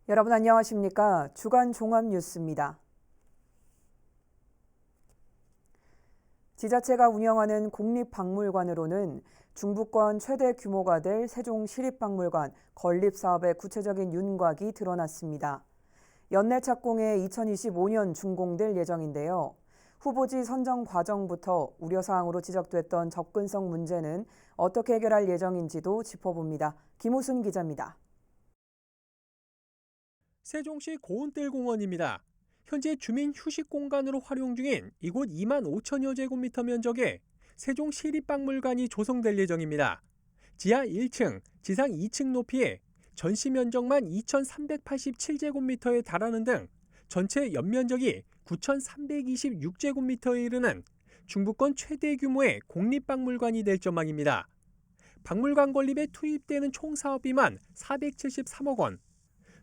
여러분 안녕하십니까? 주간 종합 뉴스입니다. 지자체가 운영하는 국립박물관으로는 중부권 최대 규모가 될 세종시립박물관 건립 사업의 구체적인 윤곽이 드러났습니다. 연내 착공에 2025년 준공될 예정인데요. 후보지 선정 과정부터 우려사항으로 지적됐던 접근성 문제는 어떻게 해결할 예정인지도 짚어봅니다. 김우순 기자입니다. 세종시 고운뜰공원입니다. 현재 주민 휴식 공간으로 활용 중인 이곳 2만 5천여 제곱미터 면적의 세종시립박물관이 조성될 예정입니다. 지하 1층, 지상 2층 높이에 전시 면적만 2,387제곱미터에 달하는 등 전체 연면적이 9,326제곱미터에 이르는 중부권 최대 규모의 공립박물관이 될 전망입니다. 박물관 건립에 투입되는 총 사업비만 473억 원.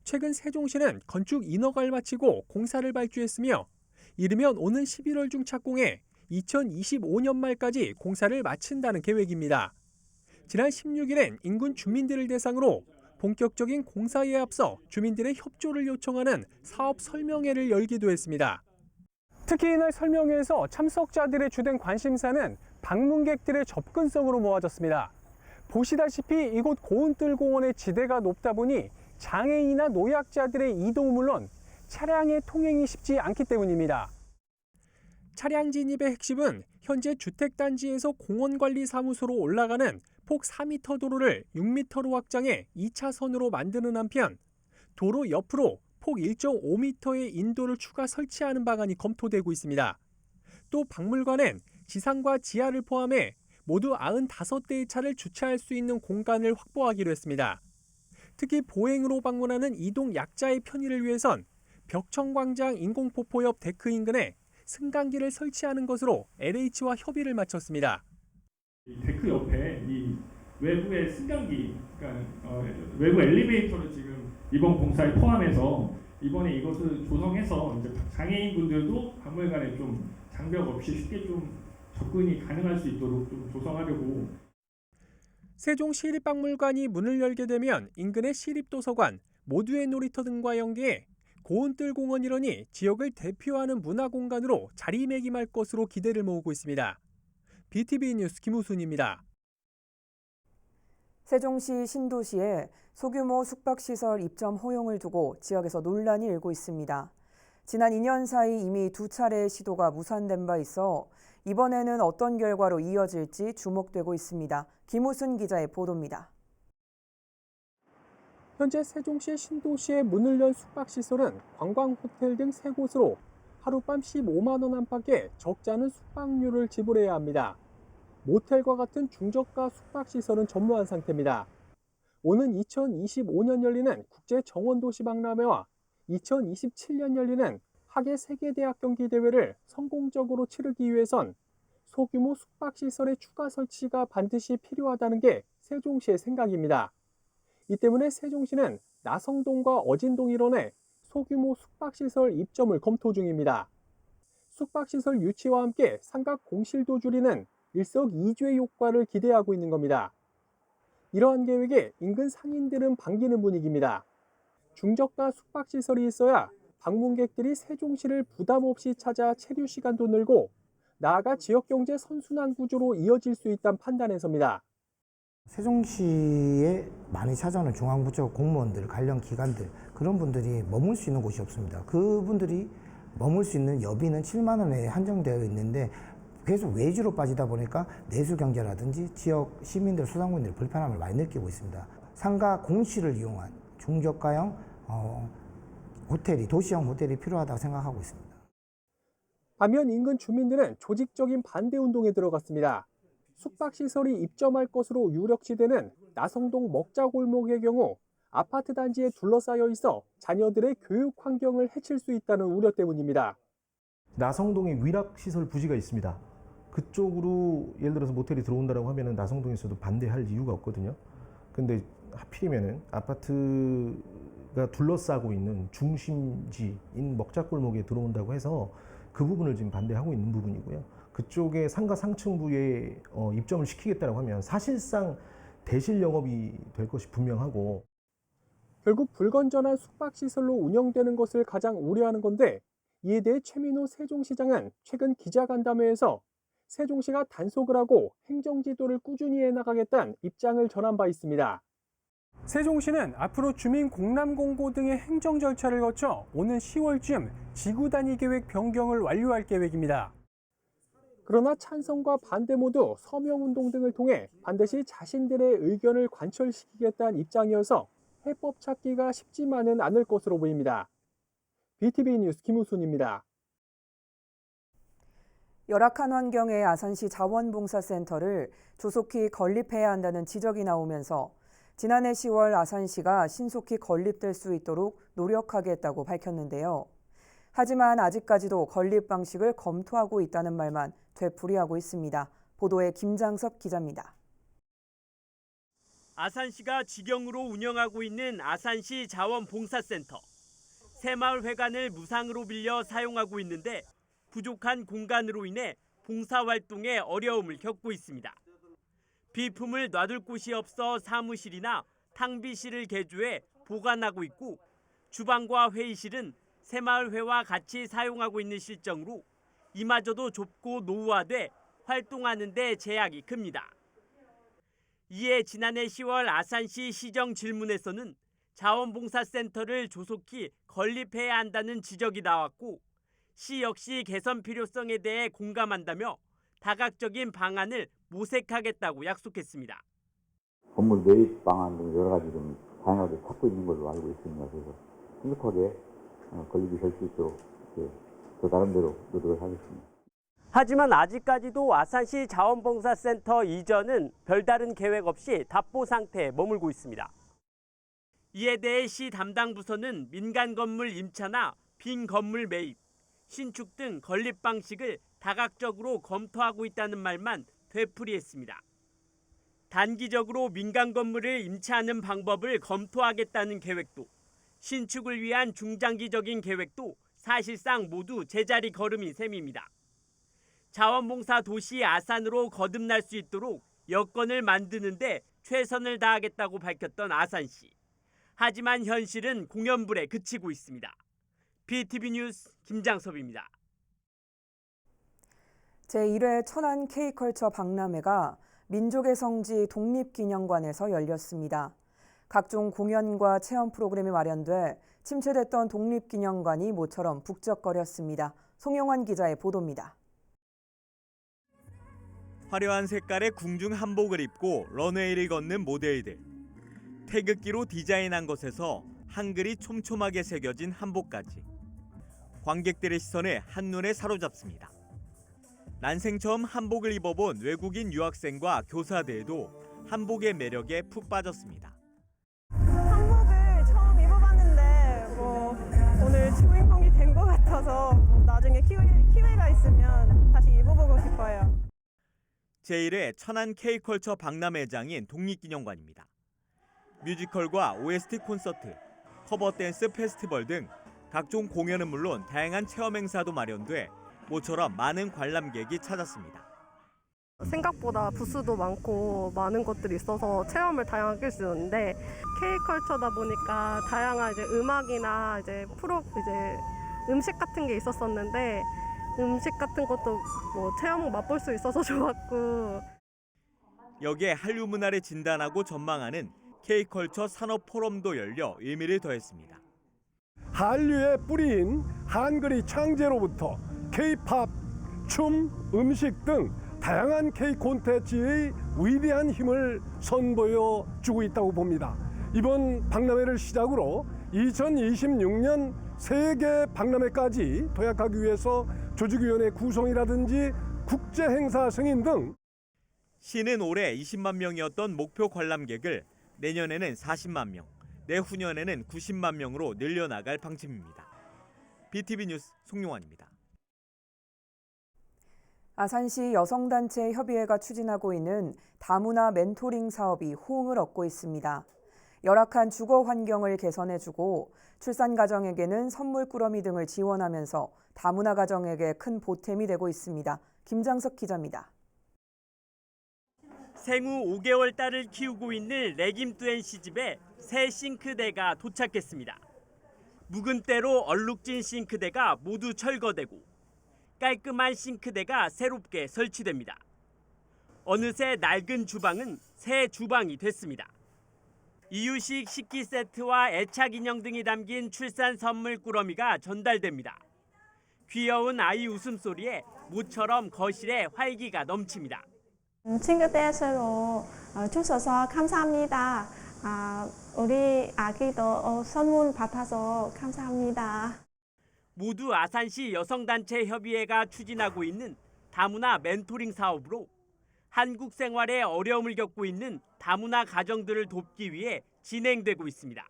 최근 세종시는 건축 인허가를 마치고 공사를 발주했으며 이르면 오는 11월 중 착공해 2025년 말까지 공사를 마친다는 계획입니다. 지난 16일엔 인근 주민들을 대상으로 본격적인 공사에 앞서 주민들의 협조를 요청하는 사업 설명회를 열기도 했습니다. 특히 이날 설명회에서 참석자들의 주된 관심사는 방문객들의 접근성으로 모아졌습니다. 보시다시피 이곳 고운뜰공원의 지대가 높다 보니 장애인이나 노약자들의 이동은 물론 차량의 통행이 쉽지 않기 때문입니다. 차량 진입의 핵심은 현재 주택단지에서 공원관리사무소로 올라가는 폭 4m 도로를 6m로 확장해 2차선으로 만드는 한편 도로 옆으로 폭 1.5m의 인도를 추가 설치하는 방안이 검토되고 있습니다. 또 박물관엔 지상과 지하를 포함해 모두 95대의 차를 주차할 수 있는 공간을 확보하기로 했습니다. 특히 보행으로 방문하는 이동 약자의 편의를 위해선 벽청광장 인공폭포 옆 데크 인근에 승강기를 설치하는 것으로 LH와 협의를 마쳤습니다. 이 데크 옆에 이 외부의 승강기, 그러니까 외부 엘리베이터를 지금 이번 공사에 포함해서 이번에 이것을 조성해서 이제 장애인분들도 박물관에 좀 장벽 없이 쉽게 좀 접근이 가능할 수 있도록 좀 조성하려고. 세종시립박물관이 문을 열게 되면 인근의 시립도서관, 모두의 놀이터 등과 연계해 고운뜰공원 일원이 지역을 대표하는 문화공간으로 자리매김할 것으로 기대를 모으고 있습니다. BTV 뉴스 김우순입니다. 세종시 신도시에 소규모 숙박시설 입점 허용을 두고 지역에서 논란이 일고 있습니다. 지난 2년 사이 이미 2차례의 시도가 무산된 바 있어 이번에는 어떤 결과로 이어질지 주목되고 있습니다. 김우순 기자의 보도입니다. 현재 세종시 신도시에 문을 연 숙박시설은 관광호텔 등 3곳으로 하룻밤 15만 원 안팎의 적지 않은 숙박료를 지불해야 합니다. 모텔과 같은 중저가 숙박시설은 전무한 상태입니다. 오는 2025년 열리는 국제정원도시박람회와 2027년 열리는 학예 세계대학 경기대회를 성공적으로 치르기 위해선 소규모 숙박시설의 추가 설치가 반드시 필요하다는 게 세종시의 생각입니다. 이 때문에 세종시는 나성동과 어진동 일원에 소규모 숙박시설 입점을 검토 중입니다. 숙박시설 유치와 함께 상가 공실도 줄이는 일석이조의 효과를 기대하고 있는 겁니다. 이러한 계획에 인근 상인들은 반기는 분위기입니다. 중저가 숙박시설이 있어야 방문객들이 세종시를 부담 없이 찾아 체류 시간도 늘고 나아가 지역경제 선순환 구조로 이어질 수 있다는 판단에서입니다. 세종시에 많이 찾아오는 중앙부처 공무원들, 관련 기관들 그런 분들이 머물 수 있는 곳이 없습니다. 그분들이 머물 수 있는 여비는 7만 원에 한정되어 있는데 계속 외주로 빠지다 보니까 내수경제라든지 지역 시민들, 소상공인들이 불편함을 많이 느끼고 있습니다. 상가 공실을 이용한 중저가형 호텔이, 도시형 호텔이 필요하다고 생각하고 있습니다. 반면 인근 주민들은 조직적인 반대 운동에 들어갔습니다. 숙박시설이 입점할 것으로 유력시되는 나성동 먹자골목의 경우 아파트 단지에 둘러싸여 있어 자녀들의 교육 환경을 해칠 수 있다는 우려 때문입니다. 나성동에 위락시설 부지가 있습니다. 그쪽으로 예를 들어서 모텔이 들어온다고 하면 나성동에서도 반대할 이유가 없거든요. 근데 하필이면 아파트가 둘러싸고 있는 중심지인 먹자골목에 들어온다고 해서 그 부분을 지금 반대하고 있는 부분이고요. 그쪽에 상가 상층부에 입점을 시키겠다고 하면 사실상 대실 영업이 될 것이 분명하고. 결국 불건전한 숙박시설로 운영되는 것을 가장 우려하는 건데, 이에 대해 최민호 세종시장은 최근 기자간담회에서 세종시가 단속을 하고 행정지도를 꾸준히 해나가겠다는 입장을 전한 바 있습니다. 세종시는 앞으로 주민 공람 공고 등의 행정 절차를 거쳐 오는 10월쯤 지구 단위 계획 변경을 완료할 계획입니다. 그러나 찬성과 반대 모두 서명운동 등을 통해 반드시 자신들의 의견을 관철시키겠다는 입장이어서 해법 찾기가 쉽지만은 않을 것으로 보입니다. BTV 뉴스 김우순입니다. 열악한 환경의 아산시 자원봉사센터를 조속히 건립해야 한다는 지적이 나오면서 지난해 10월 아산시가 신속히 건립될 수 있도록 노력하겠다고 밝혔는데요. 하지만 아직까지도 건립 방식을 검토하고 있다는 말만 되풀이하고 있습니다. 보도에 김장섭 기자입니다. 아산시가 직영으로 운영하고 있는 아산시 자원봉사센터. 새마을회관을 무상으로 빌려 사용하고 있는데 부족한 공간으로 인해 봉사활동에 어려움을 겪고 있습니다. 비품을 놔둘 곳이 없어 사무실이나 탕비실을 개조해 보관하고 있고 주방과 회의실은 새마을회와 같이 사용하고 있는 실정으로 이마저도 좁고 노후화돼 활동하는 데 제약이 큽니다. 이에 지난해 10월 아산시 시정 질문에서는 자원봉사센터를 조속히 건립해야 한다는 지적이 나왔고 시 역시 개선 필요성에 대해 공감한다며 다각적인 방안을 모색하겠다고 약속했습니다. 건물 매입 방안 등 여러 가지 좀 다양하게 찾고 있는 걸로 알고 있습니다. 그래서 신속하게 건립이 될 수 있도록 더 나름대로 노력을 하겠습니다. 하지만 아직까지도 아산시 자원봉사센터 이전은 별다른 계획 없이 답보 상태에 머물고 있습니다. 이에 대해 시 담당 부서는 민간 건물 임차나 빈 건물 매입, 신축 등 건립 방식을 다각적으로 검토하고 있다는 말만 되풀이했습니다. 단기적으로 민간 건물을 임차하는 방법을 검토하겠다는 계획도, 신축을 위한 중장기적인 계획도 사실상 모두 제자리 걸음인 셈입니다. 자원봉사 도시 아산으로 거듭날 수 있도록 여건을 만드는 데 최선을 다하겠다고 밝혔던 아산시. 하지만 현실은 공연불에 그치고 있습니다. BTV 뉴스 김장섭입니다. 제1회 천안 K컬처 박람회가 민족의 성지 독립기념관에서 열렸습니다. 각종 공연과 체험 프로그램이 마련돼 침체됐던 독립기념관이 모처럼 북적거렸습니다. 송영환 기자의 보도입니다. 화려한 색깔의 궁중 한복을 입고 런웨이를 걷는 모델들. 태극기로 디자인한 것에서 한글이 촘촘하게 새겨진 한복까지. 관객들의 시선을 한눈에 사로잡습니다. 난생 처음 한복을 입어본 외국인 유학생과 교사들도 한복의 매력에 푹 빠졌습니다. 한복을 처음 입어봤는데 오늘 주인공이 된 것 같아서 나중에 기회가 있으면 다시 입어보고 싶어요. 제1회 천안 K컬처 박람회장인 독립기념관입니다. 뮤지컬과 OST 콘서트, 커버댄스 페스티벌 등 각종 공연은 물론 다양한 체험 행사도 마련돼 모처럼 많은 관람객이 찾았습니다. 생각보다 부스도 많고 많은 것들이 있어서 체험을 다양하게 할 수 있는데 K컬처다 보니까 다양한 음악이나 음식 같은 게 있었었는데 음식 같은 것도 체험 맛볼 수 있어서 좋았고 여기에 한류 문화를 진단하고 전망하는 K컬처 산업 포럼도 열려 의미를 더했습니다. 한류의 뿌리인 한글의 창제로부터 K-팝, 춤, 음식 등 다양한 K 콘텐츠의 위대한 힘을 선보여 주고 있다고 봅니다. 이번 박람회를 시작으로 2026년 세계 박람회까지 도약하기 위해서 조직위원회 구성이라든지 국제 행사 승인 등 시는 올해 20만 명이었던 목표 관람객을 내년에는 40만 명, 내후년에는 90만 명으로 늘려나갈 방침입니다. BTV 뉴스 송용환입니다. 아산시 여성단체 협의회가 추진하고 있는 다문화 멘토링 사업이 호응을 얻고 있습니다. 열악한 주거 환경을 개선해주고 출산 가정에게는 선물 꾸러미 등을 지원하면서 다문화 가정에게 큰 보탬이 되고 있습니다. 김장석 기자입니다. 생후 5개월 딸을 키우고 있는 레김뚜엔 시집에 새 싱크대가 도착했습니다. 묵은 때로 얼룩진 싱크대가 모두 철거되고 깔끔한 싱크대가 새롭게 설치됩니다. 어느새 낡은 주방은 새 주방이 됐습니다. 이유식 식기 세트와 애착 인형 등이 담긴 출산 선물 꾸러미가 전달됩니다. 귀여운 아이 웃음소리에 모처럼 거실에 활기가 넘칩니다. 싱크대 새로 주셔서 감사합니다. 우리 아기도 선물 받아서 감사합니다. 모두 아산시 여성단체 협의회가 추진하고 있는 다문화 멘토링 사업으로 한국 생활에 어려움을 겪고 있는 다문화 가정들을 돕기 위해 진행되고 있습니다.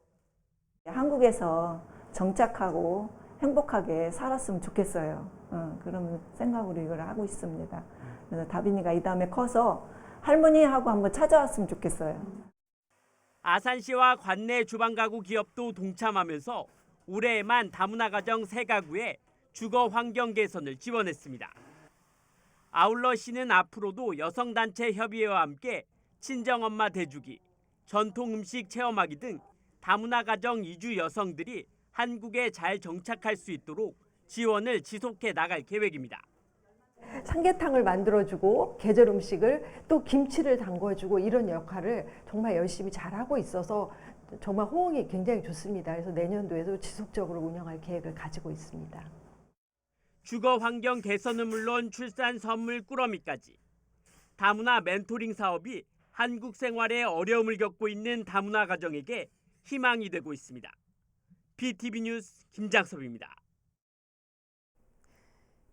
한국에서 정착하고 행복하게 살았으면 좋겠어요. 그런 생각으로 이걸 하고 있습니다. 그래서 다빈이가 이 다음에 커서 할머니하고 한번 찾아왔으면 좋겠어요. 아산시와 관내 주방가구 기업도 동참하면서 올해에만 다문화 가정 3가구의 주거 환경 개선을 지원했습니다. 아울러 시는 앞으로도 여성단체 협의회와 함께 친정엄마 대주기, 전통음식 체험하기 등 다문화 가정 이주 여성들이 한국에 잘 정착할 수 있도록 지원을 지속해 나갈 계획입니다. 삼계탕을 만들어주고 계절 음식을 또 김치를 담궈주고 이런 역할을 정말 열심히 잘하고 있어서 정말 호응이 굉장히 좋습니다. 그래서 내년도에도 지속적으로 운영할 계획을 가지고 있습니다. 주거 환경 개선은 물론 출산 선물 꾸러미까지 다문화 멘토링 사업이 한국 생활에 어려움을 겪고 있는 다문화 가정에게 희망이 되고 있습니다. BTV 뉴스 김장섭입니다.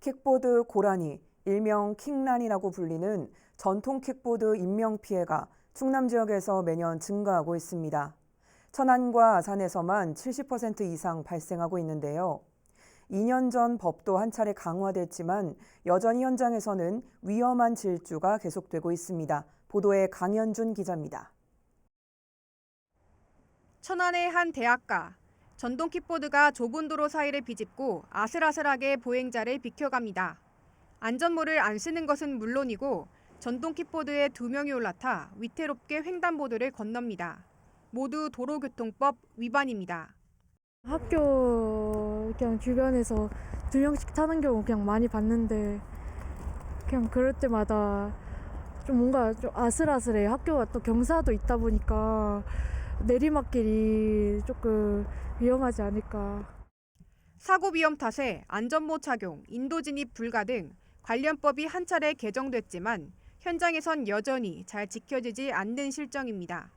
킥보드 고라니, 일명 킥란이라고 불리는 전통 킥보드 인명피해가 충남 지역에서 매년 증가하고 있습니다. 천안과 아산에서만 70% 이상 발생하고 있는데요. 2년 전 법도 한 차례 강화됐지만 여전히 현장에서는 위험한 질주가 계속되고 있습니다. 보도에 강현준 기자입니다. 천안의 한 대학가. 전동 킥보드가 좁은 도로 사이를 비집고 아슬아슬하게 보행자를 비켜갑니다. 안전모를 안 쓰는 것은 물론이고 전동 킥보드에 2명이 올라타 위태롭게 횡단보도를 건넙니다. 모두 도로교통법 위반입니다. 학교 그냥 주변에서 2명씩 타는 경우 그냥 많이 봤는데 그냥 그럴 때마다 좀 뭔가 좀 아슬아슬해요. 학교가 또 경사도 있다 보니까 내리막길이 조금 위험하지 않을까. 사고 위험 탓에 안전모 착용, 인도 진입 불가 등 관련법이 한 차례 개정됐지만 현장에선 여전히 잘 지켜지지 않는 실정입니다.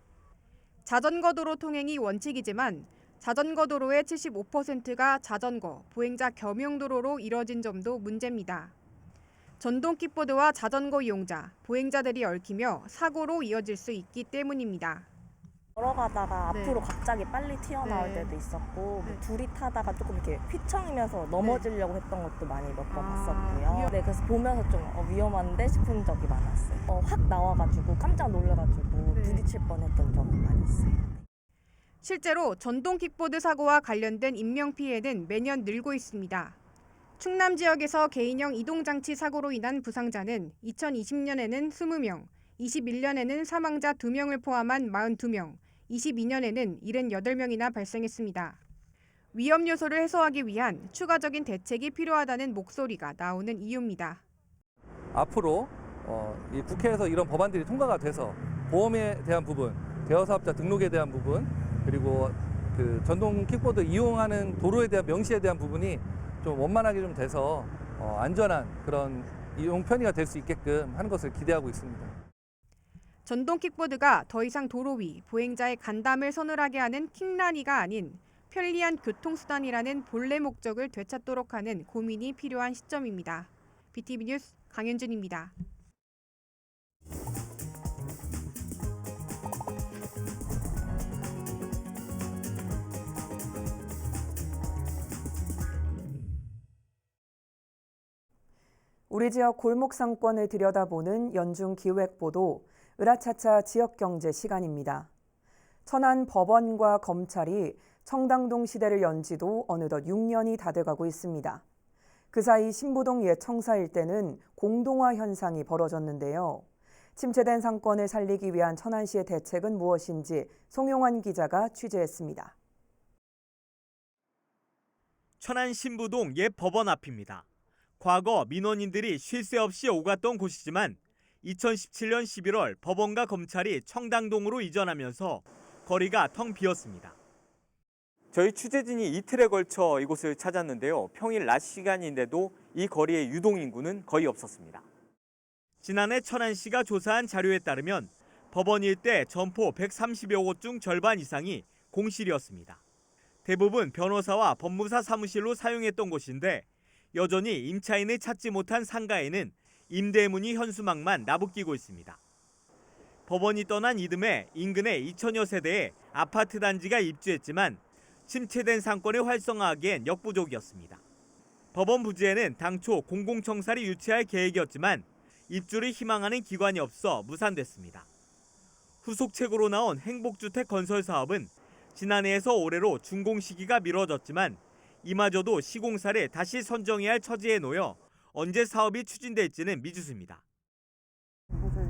자전거 도로 통행이 원칙이지만 자전거 도로의 75%가 자전거, 보행자 겸용 도로로 이뤄진 점도 문제입니다. 전동 킥보드와 자전거 이용자, 보행자들이 얽히며 사고로 이어질 수 있기 때문입니다. 걸어가다가 앞으로 갑자기 빨리 튀어나올 때도 있었고 둘이 타다가 조금 이렇게 휘청이면서 넘어지려고 했던 것도 많이 몇 번 봤었고요. 네, 그래서 보면서 좀 위험한데 싶은 적이 많았어요. 확 나와가지고 깜짝 놀라가지고 부딪힐 뻔했던 적이 많이 있어요. 실제로 전동 킥보드 사고와 관련된 인명피해는 매년 늘고 있습니다. 충남 지역에서 개인형 이동장치 사고로 인한 부상자는 2020년에는 20명, 21년에는 사망자 2명을 포함한 42명, 22년에는 78명이나 발생했습니다. 위험 요소를 해소하기 위한 추가적인 대책이 필요하다는 목소리가 나오는 이유입니다. 앞으로 이 국회에서 이런 법안들이 통과가 돼서 보험에 대한 부분, 대여사업자 등록에 대한 부분, 그리고 그 전동 킥보드 이용하는 도로에 대한 명시에 대한 부분이 좀 원만하게 좀 돼서 안전한 그런 이용 편의가 될 수 있게끔 하는 것을 기대하고 있습니다. 전동 킥보드가 더 이상 도로 위 보행자의 간담을 서늘하게 하는 킥란이가 아닌 편리한 교통수단이라는 본래 목적을 되찾도록 하는 고민이 필요한 시점입니다. BTV 뉴스 강현준입니다. 우리 지역 골목 상권을 들여다보는 연중 기획보도 으라차차 지역경제 시간입니다. 천안 법원과 검찰이 청당동 시대를 연 지도 어느덧 6년이 다 돼가고 있습니다. 그 사이 신부동 옛 청사 일대는 공동화 현상이 벌어졌는데요. 침체된 상권을 살리기 위한 천안시의 대책은 무엇인지 송용환 기자가 취재했습니다. 천안 신부동 옛 법원 앞입니다. 과거 민원인들이 쉴 새 없이 오갔던 곳이지만 2017년 11월 법원과 검찰이 청담동으로 이전하면서 거리가 텅 비었습니다. 저희 취재진이 이틀에 걸쳐 이곳을 찾았는데요. 평일 낮 시간인데도 이 거리의 유동인구는 거의 없었습니다. 지난해 천안시가 조사한 자료에 따르면 법원 일대 점포 130여 곳 중 절반 이상이 공실이었습니다. 대부분 변호사와 법무사 사무실로 사용했던 곳인데 여전히 임차인을 찾지 못한 상가에는 임대문이 현수막만 나부끼고 있습니다. 법원이 떠난 이듬해 인근에 2천여 세대의 아파트 단지가 입주했지만 침체된 상권을 활성화하기엔 역부족이었습니다. 법원 부지에는 당초 공공청사를 유치할 계획이었지만 입주를 희망하는 기관이 없어 무산됐습니다. 후속책으로 나온 행복주택 건설 사업은 지난해에서 올해로 준공 시기가 미뤄졌지만 이마저도 시공사를 다시 선정해야 할 처지에 놓여 언제 사업이 추진될지는 미지수입니다.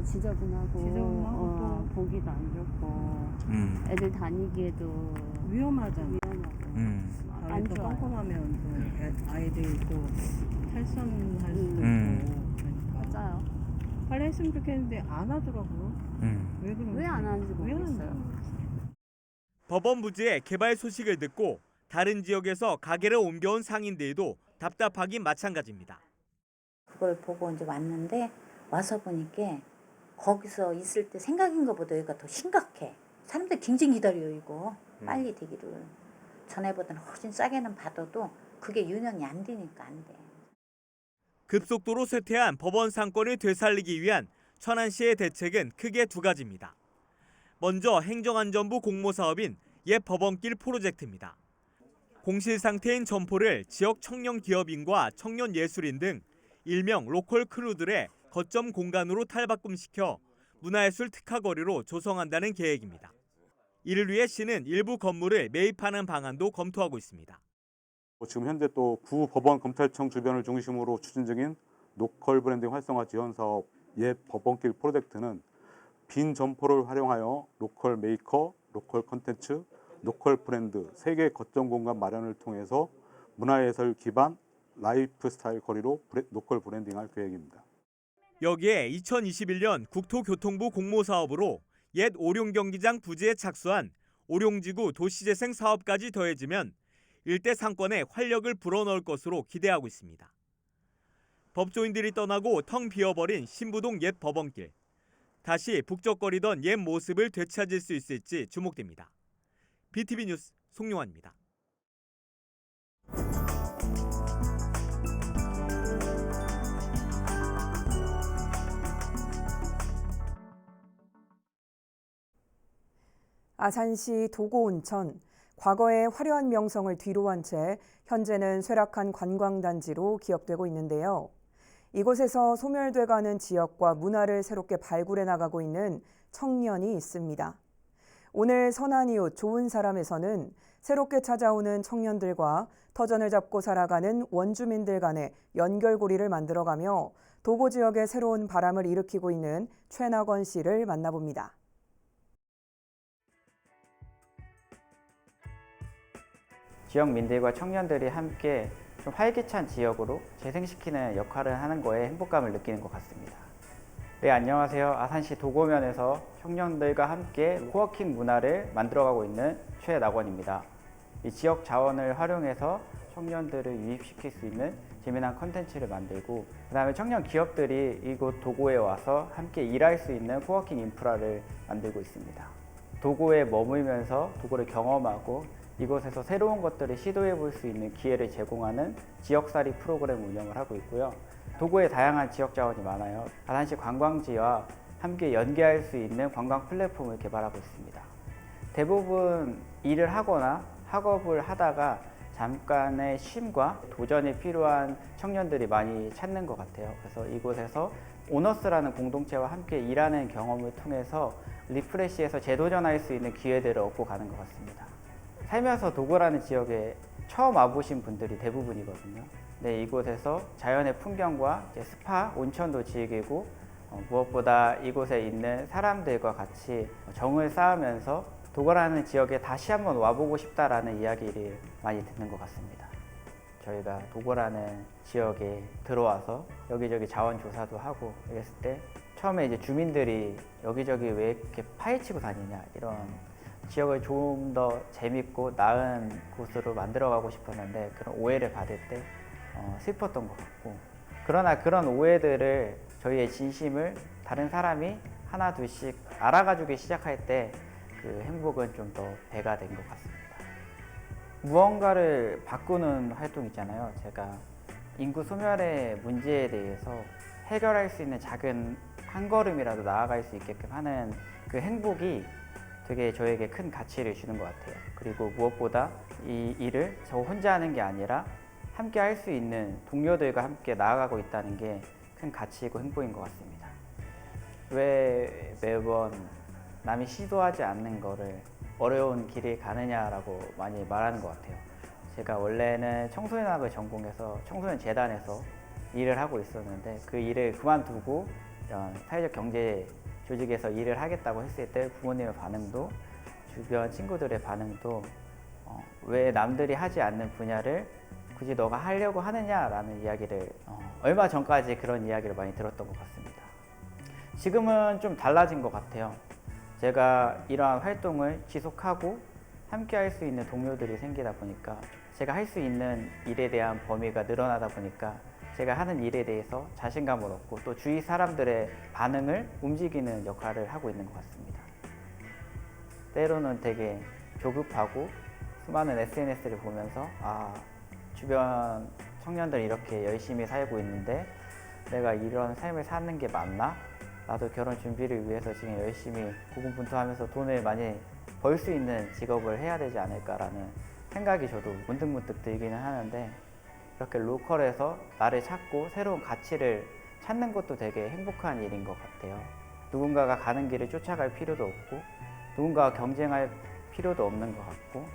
지저분하고 또 보기도 안 좋고 애들 다니기에도 위험하잖아. 안 좋아. 꼼꼼하면 또 아이들이 또 탈선할 수도 있고 그러니까. 맞아요. 빨리 했으면 좋겠는데 안 하더라고요. 왜 안 하는지 모르겠어요. 법원 부지의 개발 소식을 듣고 다른 지역에서 가게를 옮겨온 상인들도 답답하긴 마찬가지입니다. 그걸 보고 이제 왔는데 와서 보니까 거기서 있을 때 생각인 것보다 여기가 더 심각해. 사람들 굉장히 기다려요 이거. 빨리 되기를. 전에보다는 훨씬 싸게는 받아도 그게 유연이 안 되니까 안 돼. 급속도로 쇠퇴한 법원 상권을 되살리기 위한 천안시의 대책은 크게 두 가지입니다. 먼저 행정안전부 공모사업인 옛 법원길 프로젝트입니다. 공실 상태인 점포를 지역 청년 기업인과 청년 예술인 등 일명 로컬 크루들의 거점 공간으로 탈바꿈시켜 문화예술 특화거리로 조성한다는 계획입니다. 이를 위해 시는 일부 건물을 매입하는 방안도 검토하고 있습니다. 지금 현재 또 구 법원 검찰청 주변을 중심으로 추진 중인 로컬 브랜딩 활성화 지원 사업 옛 법원길 프로젝트는 빈 점포를 활용하여 로컬 메이커, 로컬 콘텐츠, 로컬 브랜드 3개 거점 공간 마련을 통해서 문화예술 기반 라이프 스타일 거리로 로컬 브랜딩할 계획입니다. 여기에 2021년 국토교통부 공모사업으로 옛 오룡경기장 부지에 착수한 오룡지구 도시재생 사업까지 더해지면 일대 상권에 활력을 불어넣을 것으로 기대하고 있습니다. 법조인들이 떠나고 텅 비어버린 신부동 옛 법원길. 다시 북적거리던 옛 모습을 되찾을 수 있을지 주목됩니다. BTV 뉴스 송용환입니다. 아산시 도고온천, 과거의 화려한 명성을 뒤로 한 채 현재는 쇠락한 관광단지로 기억되고 있는데요. 이곳에서 소멸돼가는 지역과 문화를 새롭게 발굴해 나가고 있는 청년이 있습니다. 오늘 선한이웃 좋은 사람에서는 새롭게 찾아오는 청년들과 터전을 잡고 살아가는 원주민들 간의 연결고리를 만들어가며 도고 지역에 새로운 바람을 일으키고 있는 최낙원 씨를 만나봅니다. 지역민들과 청년들이 함께 좀 활기찬 지역으로 재생시키는 역할을 하는 거에 행복감을 느끼는 것 같습니다. 네, 안녕하세요. 아산시 도고면에서 청년들과 함께 코워킹 문화를 만들어가고 있는 최낙원입니다. 이 지역 자원을 활용해서 청년들을 유입시킬 수 있는 재미난 컨텐츠를 만들고 그다음에 청년 기업들이 이곳 도고에 와서 함께 일할 수 있는 코워킹 인프라를 만들고 있습니다. 도고에 머물면서 도고를 경험하고 이곳에서 새로운 것들을 시도해 볼 수 있는 기회를 제공하는 지역살이 프로그램 운영을 하고 있고요. 도고에 다양한 지역 자원이 많아요. 아산시 관광지와 함께 연계할 수 있는 관광 플랫폼을 개발하고 있습니다. 대부분 일을 하거나 학업을 하다가 잠깐의 쉼과 도전이 필요한 청년들이 많이 찾는 것 같아요. 그래서 이곳에서 오너스라는 공동체와 함께 일하는 경험을 통해서 리프레시해서 재도전할 수 있는 기회들을 얻고 가는 것 같습니다. 살면서 도고라는 지역에 처음 와보신 분들이 대부분이거든요. 네, 이곳에서 자연의 풍경과 스파, 온천도 즐기고 무엇보다 이곳에 있는 사람들과 같이 정을 쌓으면서 도거라는 지역에 다시 한번 와보고 싶다라는 이야기를 많이 듣는 것 같습니다. 저희가 도거라는 지역에 들어와서 여기저기 자원 조사도 하고 이랬을 때 처음에 이제 주민들이 여기저기 왜 이렇게 파헤치고 다니냐, 이런 지역을 좀 더 재밌고 나은 곳으로 만들어가고 싶었는데 그런 오해를 받을 때 슬펐던 것 같고, 그러나 그런 오해들을 저희의 진심을 다른 사람이 하나 둘씩 알아가주기 시작할 때 그 행복은 좀 더 배가 된 것 같습니다. 무언가를 바꾸는 활동 있잖아요. 제가 인구 소멸의 문제에 대해서 해결할 수 있는 작은 한 걸음이라도 나아갈 수 있게끔 하는 그 행복이 되게 저에게 큰 가치를 주는 것 같아요. 그리고 무엇보다 이 일을 저 혼자 하는 게 아니라 함께 할 수 있는 동료들과 함께 나아가고 있다는 게 큰 가치이고 행복인 것 같습니다. 왜 매번 남이 시도하지 않는 거를 어려운 길을 가느냐라고 많이 말하는 것 같아요. 제가 원래는 청소년학을 전공해서 청소년 재단에서 일을 하고 있었는데 그 일을 그만두고 이런 사회적 경제 조직에서 일을 하겠다고 했을 때 부모님의 반응도 주변 친구들의 반응도 왜 남들이 하지 않는 분야를 굳이 너가 하려고 하느냐라는 이야기를 얼마 전까지 그런 이야기를 많이 들었던 것 같습니다. 지금은 좀 달라진 것 같아요. 제가 이러한 활동을 지속하고 함께 할 수 있는 동료들이 생기다 보니까 제가 할 수 있는 일에 대한 범위가 늘어나다 보니까 제가 하는 일에 대해서 자신감을 얻고 또 주위 사람들의 반응을 움직이는 역할을 하고 있는 것 같습니다. 때로는 되게 조급하고 수많은 SNS를 보면서 주변 청년들이 이렇게 열심히 살고 있는데 내가 이런 삶을 사는 게 맞나? 나도 결혼 준비를 위해서 지금 열심히 고군분투하면서 돈을 많이 벌 수 있는 직업을 해야 되지 않을까라는 생각이 저도 문득문득 들기는 하는데, 이렇게 로컬에서 나를 찾고 새로운 가치를 찾는 것도 되게 행복한 일인 것 같아요. 누군가가 가는 길을 쫓아갈 필요도 없고 누군가와 경쟁할 필요도 없는 것 같고,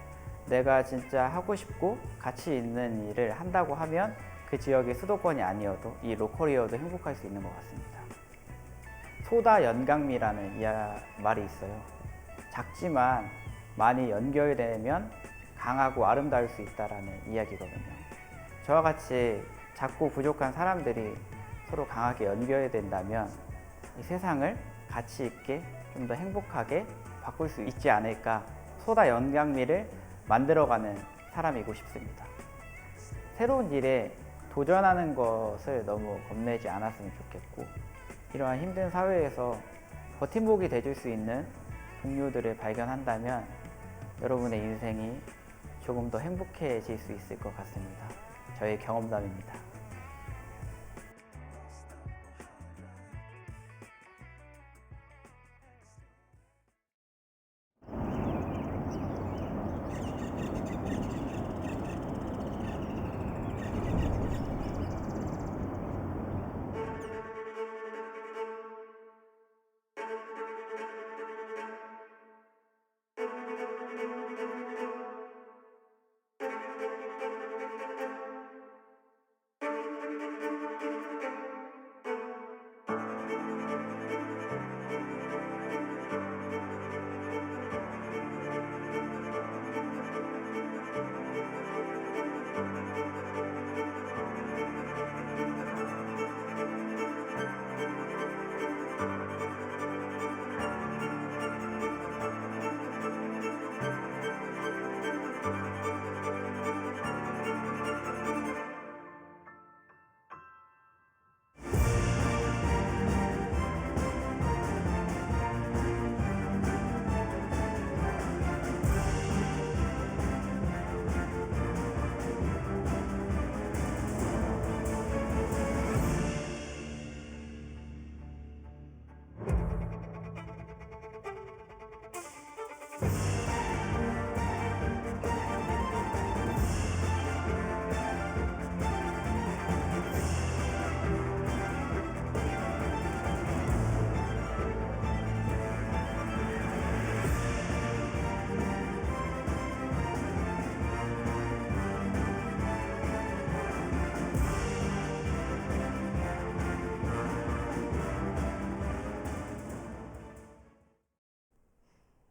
내가 진짜 하고 싶고 가치 있는 일을 한다고 하면 그 지역이 수도권이 아니어도 이 로컬이어도 행복할 수 있는 것 같습니다. 소다연강미라는 말이 있어요. 작지만 많이 연결되면 강하고 아름다울 수 있다라는 이야기거든요. 저와 같이 작고 부족한 사람들이 서로 강하게 연결된다면 이 세상을 가치 있게 좀 더 행복하게 바꿀 수 있지 않을까, 소다연강미를 만들어가는 사람이고 싶습니다. 새로운 일에 도전하는 것을 너무 겁내지 않았으면 좋겠고, 이러한 힘든 사회에서 버팀목이 돼줄 수 있는 동료들을 발견한다면 여러분의 인생이 조금 더 행복해질 수 있을 것 같습니다. 저의 경험담입니다.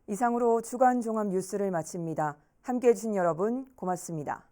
이상으로 주간 종합 뉴스를 마칩니다. 함께해 주신 여러분 고맙습니다.